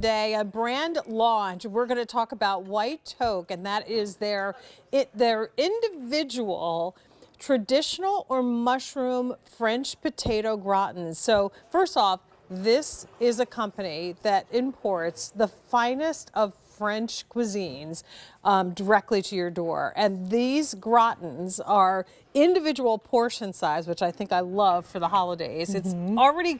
Today, a brand launch. We're going to talk about White Toque, and that is their individual traditional or mushroom French potato gratins. So first off, this is a company that imports the finest of French cuisines directly to your door. And these gratins are individual portion size, which I think I love for the holidays. It's already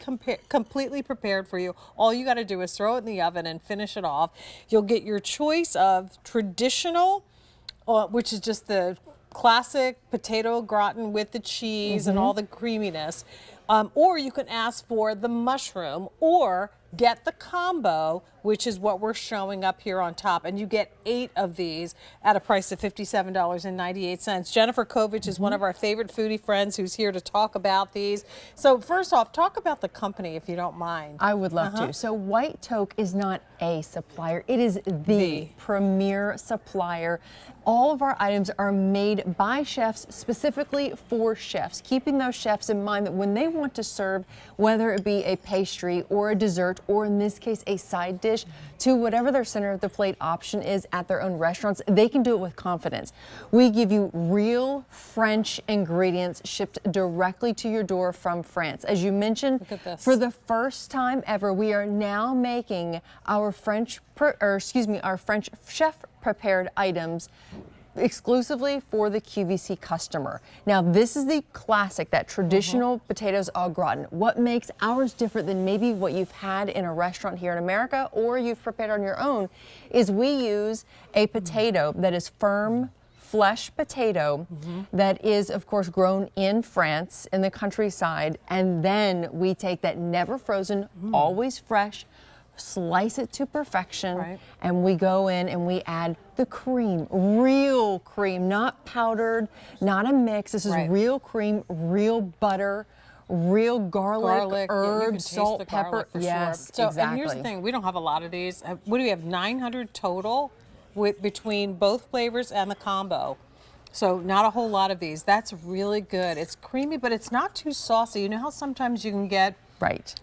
completely prepared for you. All you got to do is throw it in the oven and finish it off. You'll get your choice of traditional, which is just the classic potato gratin with the cheese and all the creaminess. Or you can ask for the mushroom or get the combo, which is what we're showing up here on top. And you get 8 of these at a price of $57.98. Jennifer Kovich is one of our favorite foodie friends who's here to talk about these. So first off, talk about the company if you don't mind. I would love to. So White Toque is not a supplier. It is the premier supplier. All of our items are made by chefs, specifically for chefs, keeping those chefs in mind that when they want to serve, whether it be a pastry or a dessert, or in this case, a side dish, to whatever their center of the plate option is at their own restaurants, they can do it with confidence. We give you real French ingredients shipped directly to your door from France. As you mentioned, for the first time ever, we are now making our French chef prepared items exclusively for the QVC customer. Now, this is the classic, that traditional potatoes au gratin. What makes ours different than maybe what you've had in a restaurant here in America or you've prepared on your own is we use a potato that is firm, flesh potato that is, of course, grown in France in the countryside, and then we take that never frozen, always fresh, slice it to perfection, and we go in and we add the cream, real cream, not powdered, not a mix. This is real cream, real butter, real garlic, herbs, salt, pepper. Yes, sure. So, exactly. And here's the thing, we don't have a lot of these. What do we have, 900 total between both flavors and the combo? So not a whole lot of these. That's really good. It's creamy, but it's not too saucy. You know how sometimes you can get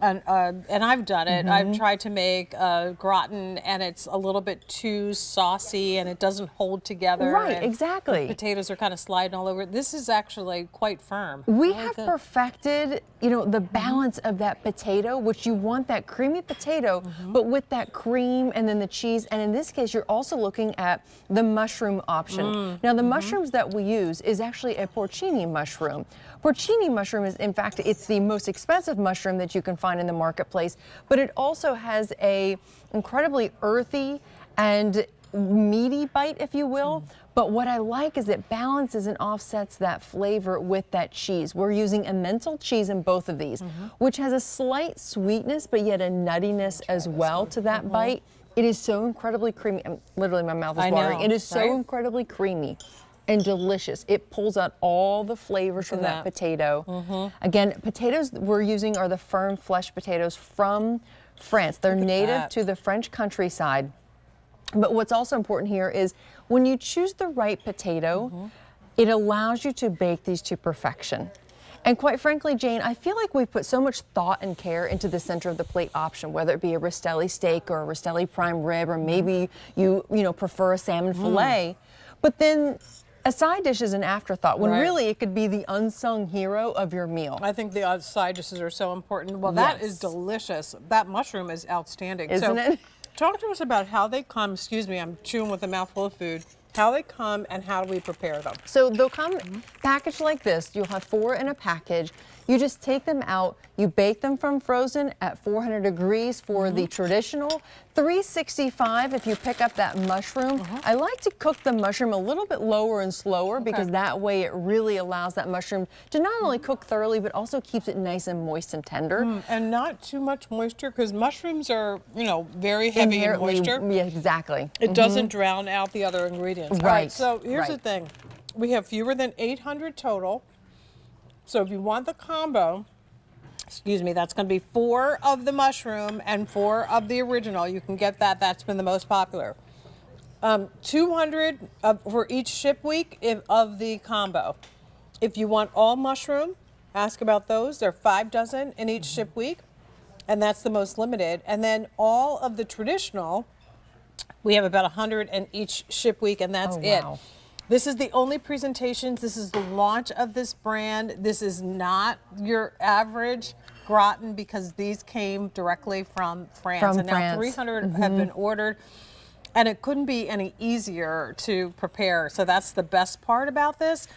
and I've done it. I've tried to make a gratin and it's a little bit too saucy and it doesn't hold together. Right, exactly. The potatoes are kind of sliding all over. This is actually quite firm. We have perfected, you know, the balance of that potato, which you want that creamy potato, but with that cream and then the cheese. And in this case, you're also looking at the mushroom option. Now, the mushrooms that we use is actually a porcini mushroom. Porcini mushroom is, in fact, it's the most expensive mushroom that you can find in the marketplace, but it also has a incredibly earthy and meaty bite, if you will. But what I like is it balances and offsets that flavor with that cheese. We're using Emmental cheese in both of these, which has a slight sweetness, but yet a nuttiness as well to that bite. It is so incredibly creamy. Literally, my mouth is watering. It is so incredibly creamy and delicious. It pulls out all the flavors from that potato. Again, potatoes we're using are the firm flesh potatoes from France. They're native to the French countryside. But what's also important here is when you choose the right potato, it allows you to bake these to perfection. And quite frankly, Jane, I feel like we put so much thought and care into the center of the plate option, whether it be a Rastelli steak or a Rastelli prime rib, or maybe you prefer a salmon fillet. But then a side dish is an afterthought, when really it could be the unsung hero of your meal. I think the side dishes are so important. Well, that is delicious. That mushroom is outstanding. Isn't it? Talk to us about how they come. Excuse me, I'm chewing with a mouthful of food. How they come and how do we prepare them? So they'll come packaged like this. You'll have 4 in a package. You just take them out, you bake them from frozen at 400 degrees for the traditional, 365 if you pick up that mushroom. I like to cook the mushroom a little bit lower and slower because that way it really allows that mushroom to not only cook thoroughly, but also keeps it nice and moist and tender. And not too much moisture, because mushrooms are, you know, very heavy in moisture. Yeah, exactly. It doesn't drown out the other ingredients. Right. All right, so here's the thing. We have fewer than 800 total. So if you want the combo, excuse me, that's going to be 4 of the mushroom and 4 of the original. You can get that. That's been the most popular. 200 for each ship week of the combo. If you want all mushroom, ask about those. There are 5 dozen in each ship week. and that's the most limited. And then all of the traditional, we have about 100 in each ship week, and that's it. Wow. This is the only presentations. This is the launch of this brand. This is not your average gratin because these came directly from France. From and France. now 300 have been ordered. And it couldn't be any easier to prepare. So that's the best part about this.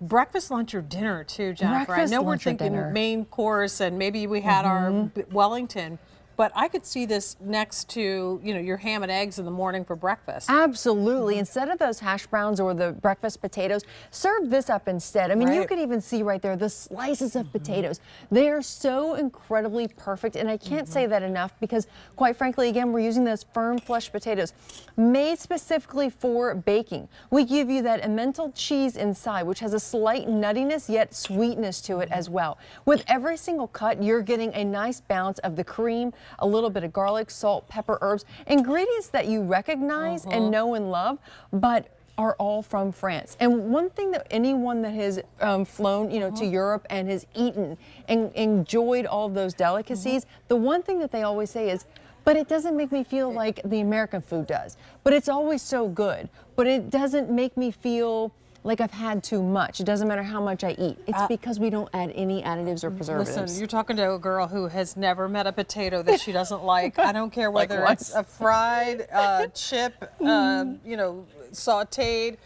Breakfast, lunch, or dinner too, Jennifer. Breakfast, I know we're lunch, or thinking dinner. main course and maybe we had our Wellington, but I could see this next to, you know, your ham and eggs in the morning for breakfast. Absolutely. Instead of those hash browns or the breakfast potatoes, serve this up instead. I mean, you Right. could even see right there the slices of potatoes. They are so incredibly perfect, and I can't say that enough because, quite frankly, again, we're using those firm, flush potatoes made specifically for baking. We give you that emmental cheese inside, which has a slight nuttiness yet sweetness to it as well. With every single cut, you're getting a nice balance of the cream, a little bit of garlic, salt, pepper, herbs, ingredients that you recognize and know and love, but are all from France. And one thing that anyone that has flown, you know, to Europe and has eaten and enjoyed all of those delicacies, the one thing that they always say is, but it doesn't make me feel like the American food does. But it's always so good. But it doesn't make me feel like I've had too much. It doesn't matter how much I eat. It's because we don't add any additives or preservatives. Listen, you're talking to a girl who has never met a potato that she doesn't like. I don't care whether Like it's a fried chip, you know, sautéed,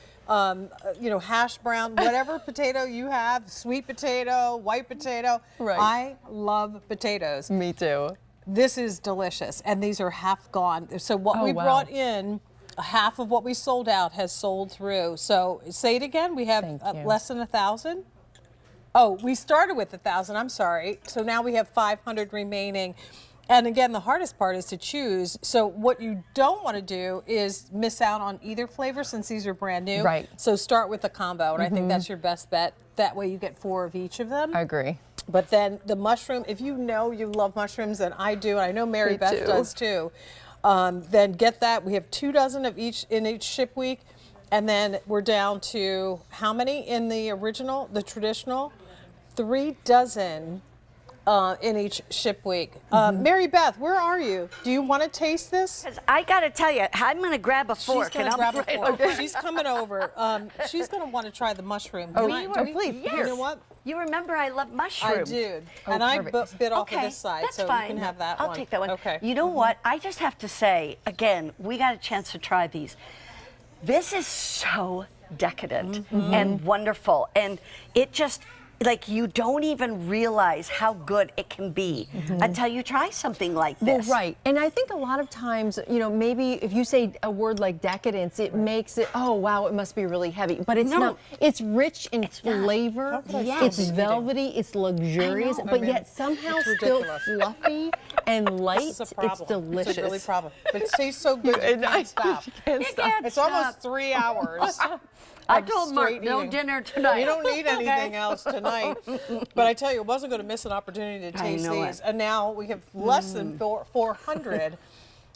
you know, hash brown, whatever potato you have, sweet potato, white potato. Right. I love potatoes. Me too. This is delicious, and these are half gone. So what Oh, we wow. brought in, half of what we sold out has sold through. So say it again. We have Thank you. less than 1,000. Oh, we started with 1,000. I'm sorry. So now we have 500 remaining. And again, the hardest part is to choose. So what you don't want to do is miss out on either flavor since these are brand new. Right. So start with a combo, and I think that's your best bet. That way you get 4 of each of them. I agree. But then the mushroom, if you know you love mushrooms, and I do, and I know Mary Me Beth too. does too, then get that. We have 2 dozen of each in each ship week. And then we're down to how many in the original, the traditional? 3 dozen in each ship week. Mary Beth, where are you? Do you want to taste this? 'Cause I got to tell you, I'm going to grab a fork. She's going to and I'll grab a be right fork. over. She's coming over. She's going to want to try the mushroom. Oh, Can I- oh, please, You here. know what? You remember I love mushrooms. I did. Oh, And I perfect. bit off Okay, of this side, that's so fine. you can have that I'll one. take that one. Okay. You know what? I just have to say, again, we got a chance to try these. This is so decadent and wonderful. And it just, like, you don't even realize how good it can be until you try something like Well, this. right. And I think a lot of times, you know, maybe if you say a word like decadence, it makes it, oh, wow, it must be really heavy. But it's No. not. It's rich in not. flavor. could I Yes. stop It's eating? velvety. It's luxurious. I know. But I mean, yet somehow it's still ridiculous. fluffy and light. This is a problem. It's delicious. It's a really problem. But it tastes so good, you can't stop. Can't You stop. can't It's almost stop. 3 hours. I of told Mark, straight no eating. dinner tonight. We don't need anything Okay? else tonight. But I tell you, I wasn't going to miss an opportunity to taste know these. it. And now we have less than 400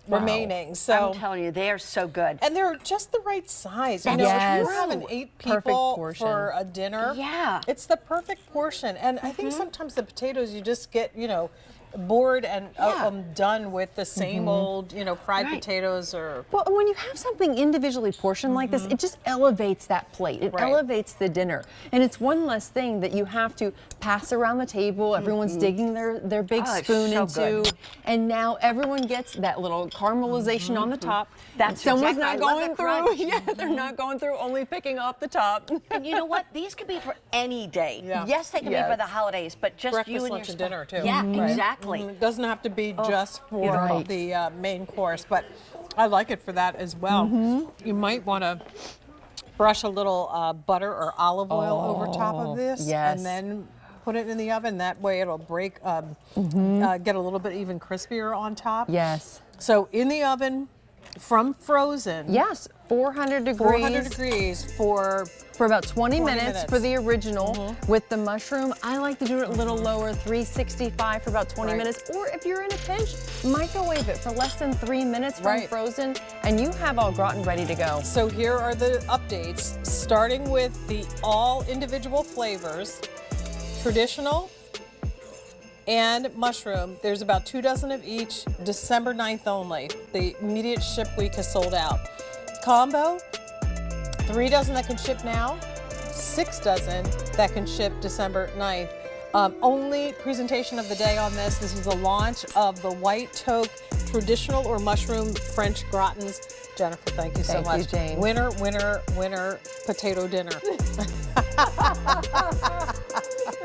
remaining. So. I'm telling you, they are so good. And they're just the right size. You know, Yes. if you're having 8 Perfect people portion. for a dinner, Yeah. it's the perfect portion. And I think sometimes the potatoes, you just get, you know, bored and Yeah. done with the same old, you know, fried Right. potatoes or. Well, and when you have something individually portioned like this, it just elevates that plate. It Right. elevates the dinner. And it's one less thing that you have to pass around the table. Everyone's digging their big Oh, it's spoon so into. good. And now everyone gets that little caramelization on the top. That's Someone's exactly- not I love going the through. crunch. Yeah, they're not going through, only picking off the top. And you know what? These could be for any day. Yeah. Yes, they can be Yes. for the holidays, but just Breakfast, you and lunch, your and dinner, too. Yeah, Right. exactly. It doesn't have to be just for Right. the main course, but I like it for that as well. You might want to brush a little butter or olive oil over top of this, yes. and then put it in the oven. That way it'll break, get a little bit even crispier on top. Yes. So in the oven from frozen, Yes, 400 degrees. 400 degrees for For about 20 minutes minutes. for the original. With the mushroom, I like to do it a little lower, 365 for about 20 Right. minutes. Or if you're in a pinch, microwave it for less than 3 minutes from Right. frozen, and you have au gratin ready to go. So here are the updates, starting with the all individual flavors. Traditional, and mushroom. There's about 2 dozen of each, December 9th only. The immediate ship week has sold out. Combo, 3 dozen that can ship now, 6 dozen that can ship December 9th. Only presentation of the day on this. This was the launch of the white toque traditional or mushroom French gratins. Jennifer, thank you so much. Thank you, Jane. Winner, winner, winner, potato dinner.